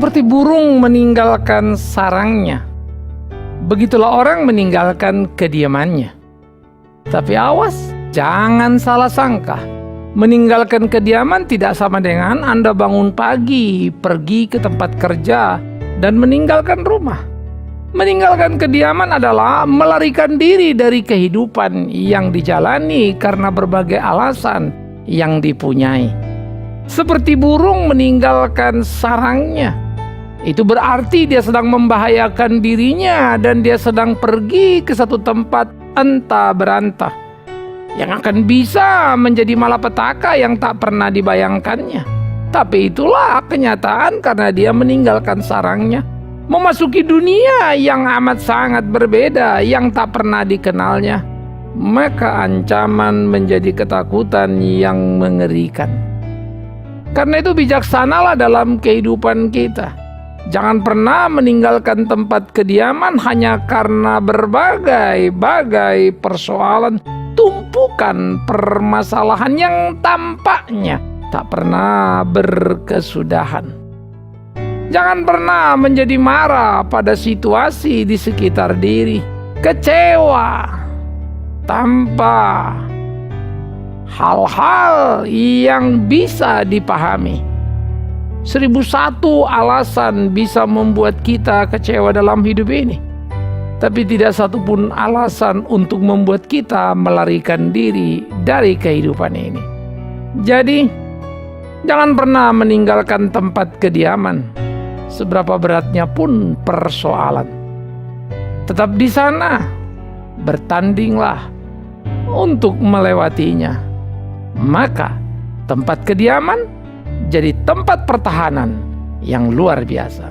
Seperti burung meninggalkan sarangnya, begitulah orang meninggalkan kediamannya. Tapi awas, jangan salah sangka. Meninggalkan kediaman tidak sama dengan Anda bangun pagi, pergi ke tempat kerja, dan meninggalkan rumah. Meninggalkan kediaman adalah melarikan diri dari kehidupan yang dijalani karena berbagai alasan yang dipunyai. Seperti burung meninggalkan sarangnya. Itu berarti dia sedang membahayakan dirinya dan dia sedang pergi ke satu tempat entah berantah yang akan bisa menjadi malapetaka yang tak pernah dibayangkannya. Tapi itulah kenyataan karena dia meninggalkan sarangnya, memasuki dunia yang amat sangat berbeda yang tak pernah dikenalnya. Maka ancaman menjadi ketakutan yang mengerikan. Karena itu bijaksanalah dalam kehidupan kita. Jangan pernah meninggalkan tempat kediaman hanya karena berbagai-bagai persoalan, tumpukan permasalahan yang tampaknya tak pernah berkesudahan. Jangan pernah menjadi marah pada situasi di sekitar diri, kecewa tanpa hal-hal yang bisa dipahami. 1001 alasan bisa membuat kita kecewa dalam hidup ini, tapi tidak satupun alasan untuk membuat kita melarikan diri dari kehidupan ini. Jadi, jangan pernah meninggalkan tempat kediaman, seberapa beratnya pun persoalan. Tetap di sana, bertandinglah untuk melewatinya. Maka, tempat kediaman jadi tempat pertahanan yang luar biasa.